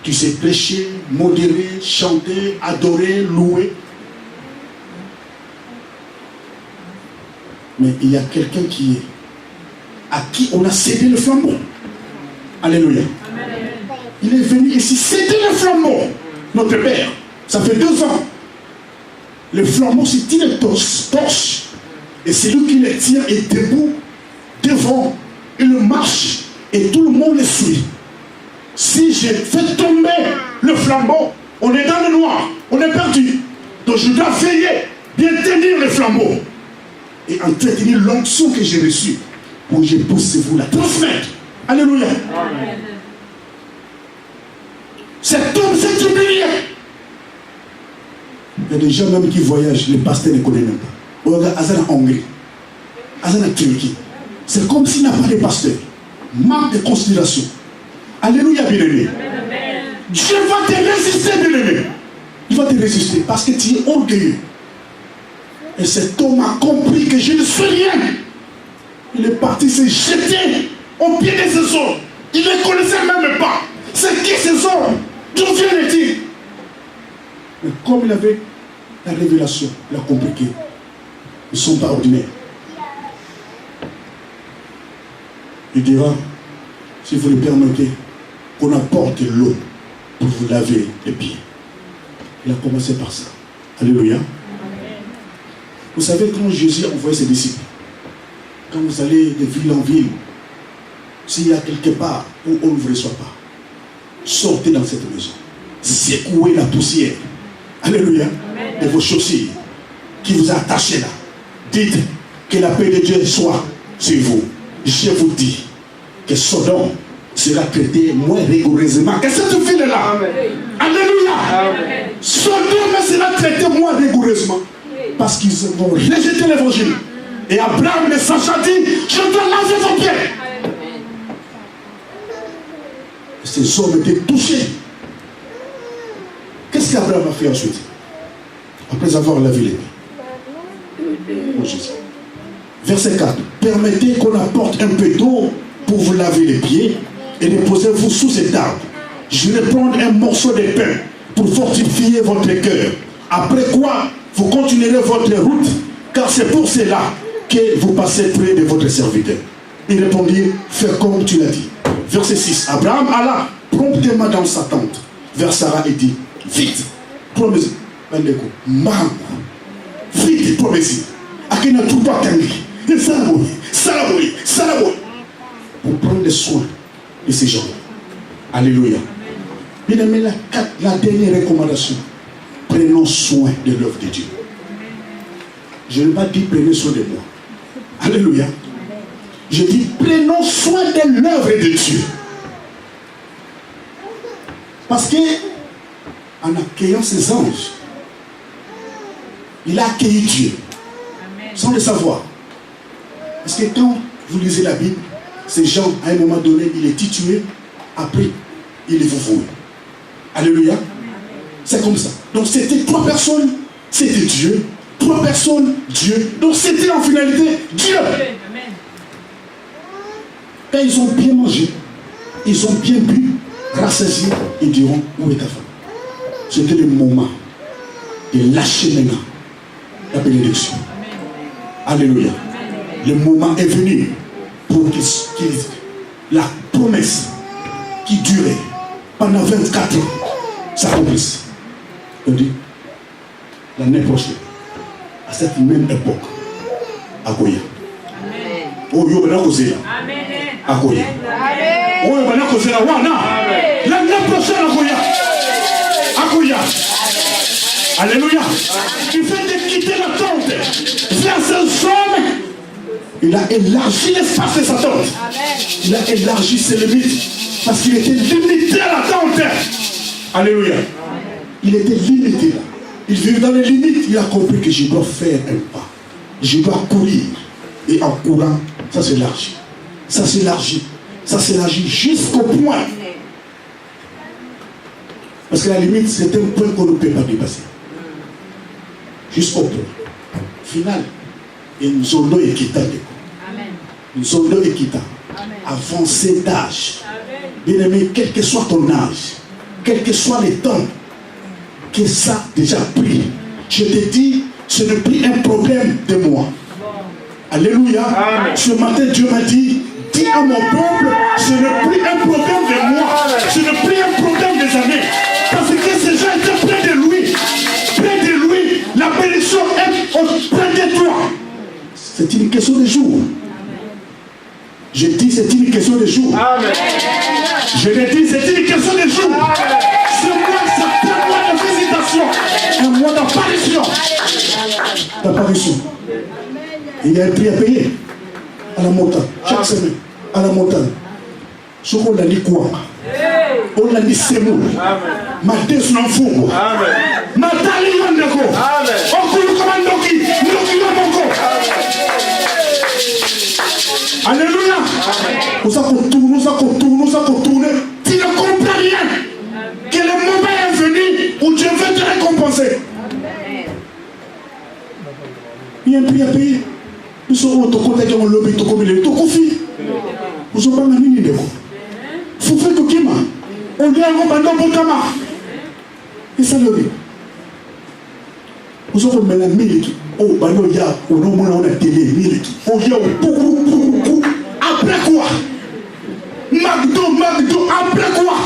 tu sais prêcher, modérer, chanter, adorer, louer. Mais il y a quelqu'un à qui on a cédé le flambeau. Alléluia. Amen. Il est venu ici céder le flambeau. Notre Père, ça fait 2 ans. Le flambeau, c'est une torche. Et celui qui le tient est debout devant. Il marche et tout le monde le suit. Si je fais tomber le flambeau, on est dans le noir, on est perdu. Donc je dois veiller, bien tenir le flambeau et entretenir l'onction que j'ai reçue pour que je puisse vous la transmettre. Alléluia. Amen. Cet homme s'est humilié. Il y a des gens même qui voyagent, les pasteurs ne connaissent même pas. Regarde, Azana Hongrie, Azana Turquie. C'est comme s'il n'y a pas de pasteur. Manque de considération. Alléluia, bien-aimé. Dieu va te résister, bien-aimé. Il va te résister parce que tu es orgueilleux. Et cet homme a compris que je ne suis rien. Il est parti se jeter au pied de ces hommes. Il ne les connaissait même pas. C'est qui ces hommes? D'où viennent-ils? Mais comme il avait la révélation, il a compris qu'ils ne sont pas ordinaires. Il dira, si vous le permettez, qu'on apporte l'eau pour vous laver les pieds. Il a commencé par ça. Alléluia. Amen. Vous savez, quand Jésus a envoyé ses disciples, quand vous allez de ville en ville, s'il y a quelque part où on ne vous reçoit pas, sortez dans cette maison. Secouez la poussière. Alléluia. Amen. De vos chaussures qui vous a attachés là. Dites que la paix de Dieu soit sur vous. Je vous dis que Sodome sera traité moins rigoureusement que cette ville-là. Alléluia. Amen. Sodome sera traité moins rigoureusement parce qu'ils vont rejeter l'évangile. Et Abraham, le sachant, dit, je dois laver vos pieds. Ces hommes étaient touchés. Qu'est-ce qu'Abraham a fait ensuite? Après avoir lavé les pieds. Oh Jésus. Verset 4. Permettez qu'on apporte un peu d'eau pour vous laver les pieds et déposez-vous sous cet arbre. Je vais prendre un morceau de pain pour fortifier votre cœur. Après quoi, vous continuerez votre route, car c'est pour cela que vous passez près de votre serviteur. Il répondit, fais comme tu l'as dit. Verset 6. Abraham alla promptement dans sa tente vers Sarah et dit, vite, promets-y. Vite, promets-y. Akina Touba Kangi. Salaboui. Pour prendre soin de ces gens. Alléluia. Bien aimé, la dernière recommandation. Prenons soin de l'œuvre de Dieu. Je n'ai pas dit prenez soin de moi. Alléluia. Je dis prenons soin de l'œuvre de Dieu. Parce que en accueillant ces anges, il a accueilli Dieu. Amen. Sans le savoir. Parce que quand vous lisez la Bible, ces gens, à un moment donné, il est tué, après, il est voué. Alléluia. C'est comme ça. Donc c'était 3 personnes, c'était Dieu. 3 personnes, Dieu. Donc c'était en finalité Dieu. Amen. Quand ils ont bien mangé, ils ont bien bu, rassasiés, ils diront, où est ta femme? C'était le moment de lâcher maintenant la bénédiction. Alléluia. Le moment est venu pour que la promesse qui durait pendant 24 ans s'accomplisse. On dit, l'année prochaine, à cette même époque, à Goya. Oh, yo, ben causer là. À Goya. Oh, ben causer là. L'année prochaine à Goya. À Goya. Alléluia. Il fait de quitter la tente vers ces hommes. Il a élargi l'espace de sa tente. Il a élargi ses limites parce qu'il était limité à la tente. Alléluia. Il était limité là. Il vivait dans les limites. Il a compris que je dois faire un pas. Je dois courir. Et en courant, ça s'élargit. Ça s'élargit. Ça s'élargit jusqu'au point. Parce que la limite, c'est un point qu'on ne peut pas dépasser. Jusqu'au point final. Et nous sommes équitables. Nous sommes équitables. Avancé d'âge. Bien aimé, quel que soit ton âge, quel que soit le temps que ça a déjà pris, je te dis, ce n'est plus un problème de moi. Alléluia. Amen. Ce matin, Dieu m'a dit, dis à mon peuple, ce n'est plus un problème de moi, ce n'est plus un problème des années. Parce que ces gens étaient près de lui. Près de lui, la bénédiction est près de toi. C'est une question de jour. Je dis, c'est une question de jour. Amen. Je le dis, c'est une question de jour. Ce mois, c'est un mois de visitation. Un mois d'apparition. D'apparition. Il y a un prix à payer. À la montagne. Chaque semaine. À la montagne. Ce qu'on a dit quoi? On a dit semoule. Matin sur l'enfou. Matali yandeko. Okulu komandoki. Ndoki yandeko. Alléluia. Nous avons tourné. Tu ne comprends rien. Que le moment est venu où Dieu veut te récompenser. Il y a un prix à payer. Nous sommes au Toko qui ont lobby Toko Mille Toko Fi. Nous sommes pas maniés de quoi. Faut faire que Kima. On dit à un bandon pour Kama. Et ça le dit. Nous sommes maintenant miliki. Oh, bandon ya. On a télé miliki. Oh, ya. Après quoi? McDo. Après quoi?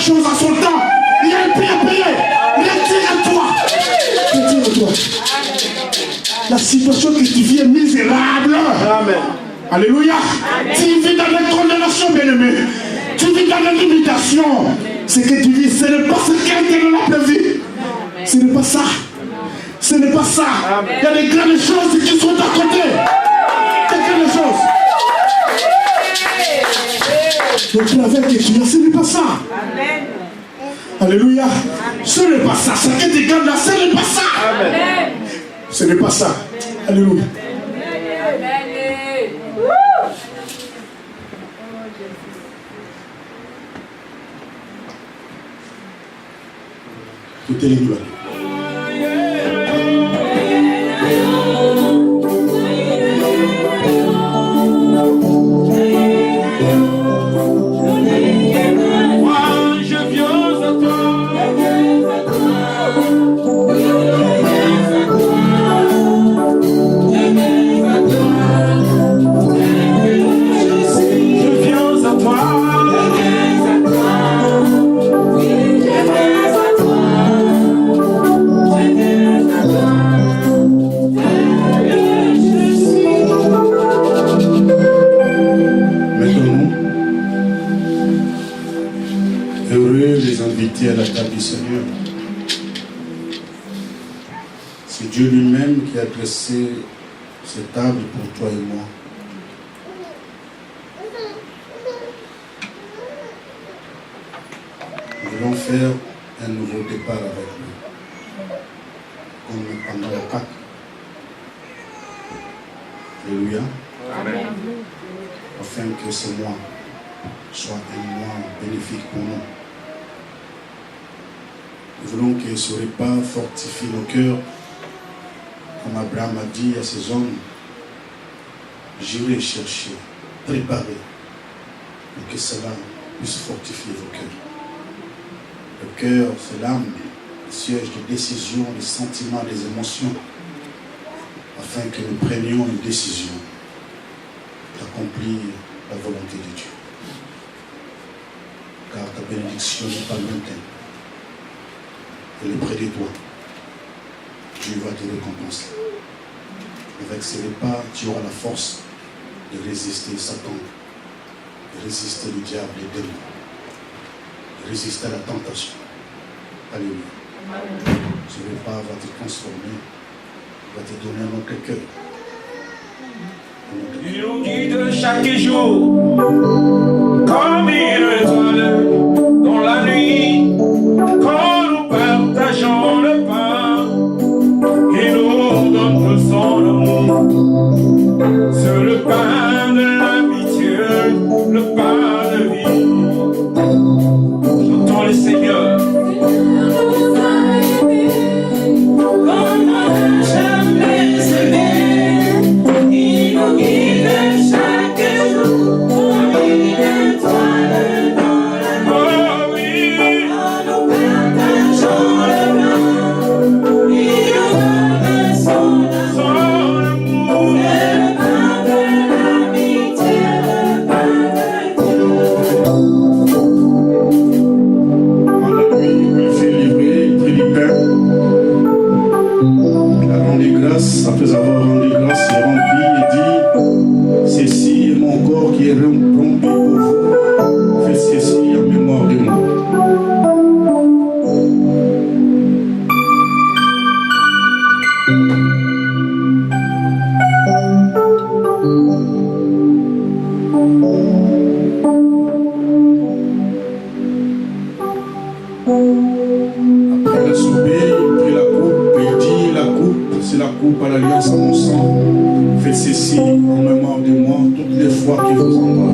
chose à son temps. Il y a un prix à payer. Retire-toi. La situation que tu vis est misérable. Amen. Alléluia. Tu vis dans la condamnation, bien-aimé. Tu vis dans la limitation. Ce que tu vis, ce n'est pas ce qu'elle l'a prévu. Ce n'est pas ça. Ce n'est pas ça. Il y a des grandes choses qui sont à côté. Des grandes choses. Le travail que tu as, ce n'est pas ça. Amen. Alléluia. Ce n'est pas ça. Ce que tu gardes là, ce n'est pas ça. Amen. Ce n'est pas ça. Alléluia. Tout est libéré. À la table du Seigneur. C'est Dieu lui-même qui a dressé cette table pour toi et moi. Nous voulons faire un nouveau départ avec lui, comme pendant la Pâque. Alléluia. Amen. Afin que ce mois soit un mois bénéfique pour nous. Nous voulons que ce repas fortifie nos cœurs. Comme Abraham a dit à ses hommes, j'irai chercher, préparer, pour que cela puisse fortifier vos cœurs. Le cœur, c'est l'âme, le siège de décision, des sentiments, des émotions, afin que nous prenions une décision d'accomplir la volonté de Dieu. Car ta bénédiction n'est pas lointaine. Elle est près de toi. Dieu va te récompenser. Avec ces repas, tu auras la force de résister Satan, de résister le diable et les démons, de résister à la tentation. Alléluia. Ce repas va te transformer, va te donner un autre cœur. Il nous guide chaque jour, comme une étoile dans la nuit, quand nous partageons le pain, il nous donne son amour. C'est le pain de l'amitié, le pain de vie. J'entends le Seigneur. Après avoir rendu grâce, il remplit et dit, ceci est mon corps qui est rompu pour vous. Faites ceci en mémoire de moi. Après la souper, il prit la coupe et il dit, la coupe, c'est la coupe à l'alliance à mon sang. Faites ceci en mémoire de moi toutes les fois qu'il vous en doit.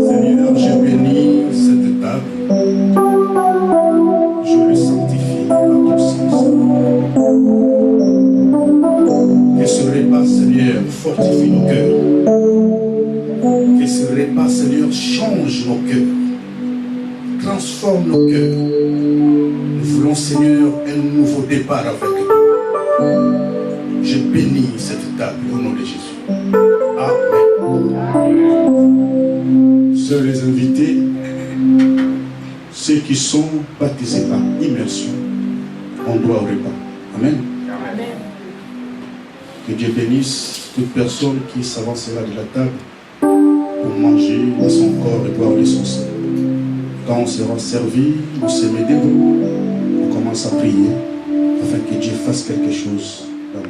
Seigneur, je bénis cette table. Je le sanctifie à ton sens. Que ce repas, Seigneur, fortifie nos cœurs. Que ce repas, Seigneur, change nos cœurs. Transforme nos cœurs. Nous voulons, Seigneur, un nouveau départ avec toi. Je bénis cette table au nom de Jésus. ceux qui sont baptisés par immersion ont droit au repas. Amen. Que Dieu bénisse toute personne qui s'avancera de la table pour manger de son corps et boire de son sang. Quand on sera servi, on se met debout, on commence à prier afin que Dieu fasse quelque chose dans nous.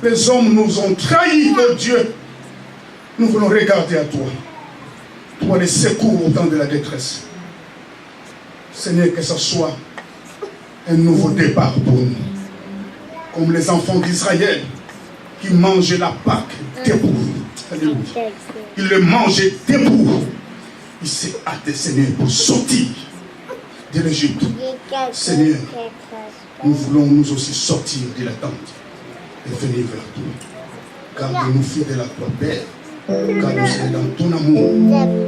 Les hommes nous ont trahis, oh Dieu. Nous voulons regarder à toi. Toi, les secours au temps de la détresse. Seigneur, que ce soit un nouveau départ pour nous. Comme les enfants d'Israël qui mangeaient la Pâque debout. Alléluia. Ils le mangeaient debout. Il s'est hâté, Seigneur, pour sortir de l'Égypte. Seigneur, nous voulons nous aussi sortir de la tente et venir vers toi. Garde-nous fidèles à toi, Père. Garde-nous dans ton amour.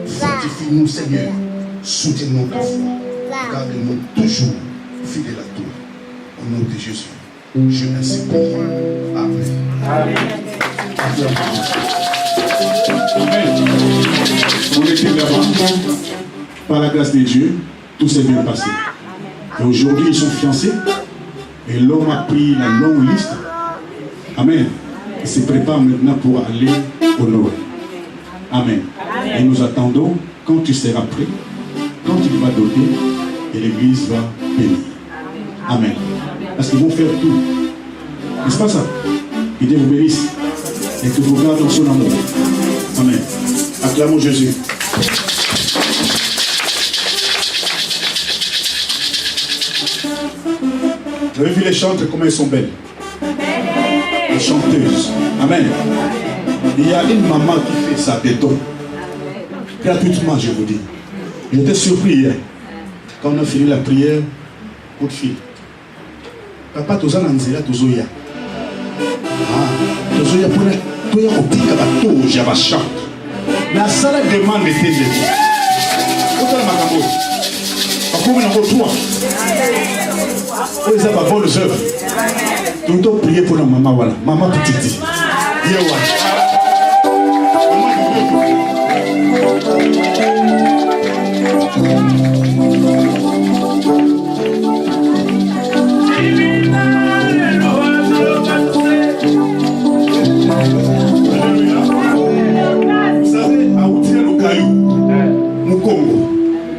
Fortifie-nous, Seigneur. Soutiens-nous ta foi. Garde-nous toujours fidèles à toi. Au nom de Jésus, je ainsi prie. Amen. Amen. On était là-bas. Par la grâce de Dieu, tout s'est bien passé. Et aujourd'hui, ils sont fiancés. Et l'homme a pris la longue liste. Amen. Il se prépare maintenant pour aller au nord. Amen. Et nous attendons quand tu seras prêt, quand il va donner, et l'église va bénir. Amen. Parce qu'ils vont faire tout. N'est-ce pas ça? Que Dieu vous bénisse et que vous gardez son amour. Amen. Acclamons Jésus. Vous avez vu les chantres, comment elles sont belles? Les chanteuses. Amen. Il y a une maman qui fait ça béton. Gratuitement, je vous dis. J'étais surpris hier. Quand on a fini la prière, coup de fil. Papa, tu as un anzela, tu as un tozoya pour toya kopika bato ya bachante. Na sala demande était de vous. Otala makambo. Bakomi nango toi. Oza ba bonne œuvre. Tu dois prier pour la maman voilà. Maman petite. Yewa.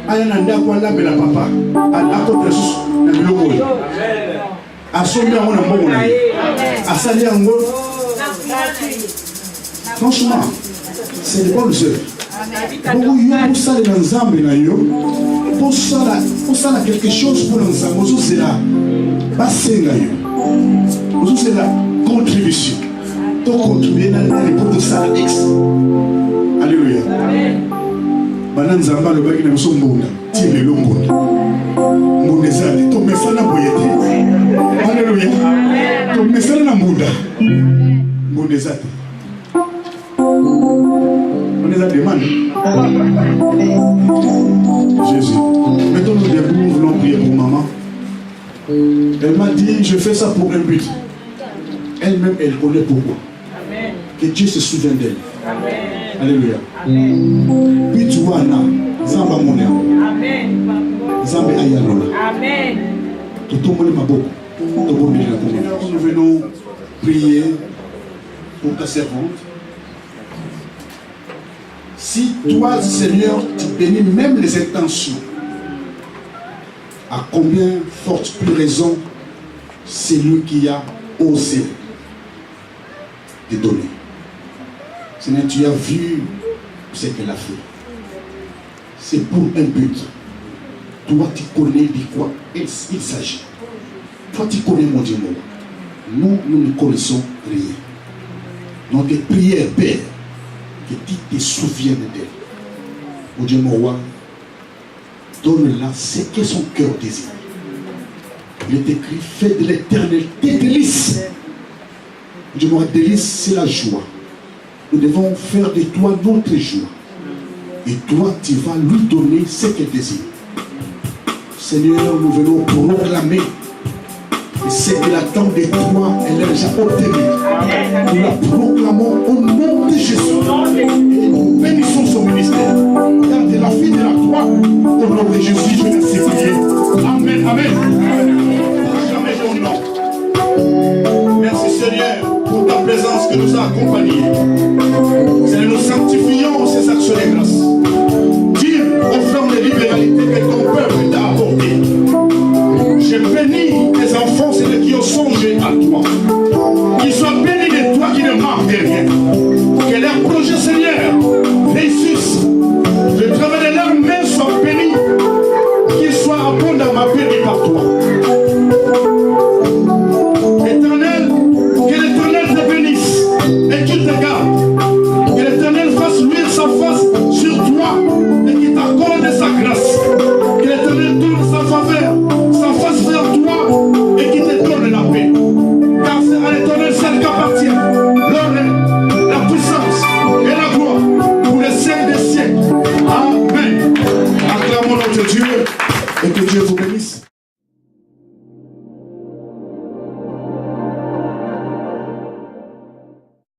Ayana kwa lambe la papa alako Jesus na biloko asombi yango na mbongo na ye asali yango franchement c'est de bonnes œuvres beaucoup yo posala na nzambe na yo posala quelque chose pour nzambe ozozela basenga yo ozozela contribution to contribuer na l'époque de ça ex alléluia Bana nzamba le baki na biso mbonda ti lelo mbonda mbonda ezali to mesana boyete alléluia to mesana na mbonda mbonda ezali on les a demandé Jésus mettons nous debout, nous voulons prier pour maman. Elle m'a dit je fais ça pour un but. Elle-même elle connaît pourquoi. Que Dieu se souvienne d'elle. Amen. Alléluia. Amen. Puis tu vois, Zamba Monia. Amen. Zamba Ayalola. Amen. Tout le monde m'a beaucoup. Nous venons prier pour ta servante. Si toi, Seigneur, tu bénis même les intentions, à combien forte plus raison c'est lui qui a osé te donner. Seigneur, tu as vu ce qu'elle a fait. C'est pour un but. Toi, tu connais de quoi il s'agit. Toi, tu connais mon Dieu. Nous ne connaissons rien. Notre prière, Père, que tu te souviennes d'elle. Mon Dieu, mon roi, donne-la ce que son cœur désire. Il est écrit, fais de l'Éternel tes délices. Mon Dieu, mon roi, délice, c'est la joie. Nous devons faire de toi notre joie. Et toi, tu vas lui donner ce qu'elle désire. Seigneur, nous venons proclamer et ce qu'elle attend de toi, elle a déjà obtenu. Nous la proclamons au nom de Jésus. Et nous bénissons son ministère. Car de la fille de la croix, au nom de Jésus, je vais ainsi prier. Amen, amen. Jamais ton nom. Merci Seigneur pour ta présence que nous a accompagnés. Seigneur, nous sanctifions ces actions de grâce. Dieu, offrant les libéralités que ton peuple t'a apportées. Je bénis tes enfants, c'est ceux qui ont songé à toi. Qu'ils soient bénis de toi qui ne manquent de rien. Que leurs projets, Seigneur, réussissent. Le travail de leurs mains soit béni. Qu'ils soient abondamment bénis par toi. Éternel, que l'Éternel te bénisse et qu'il te garde.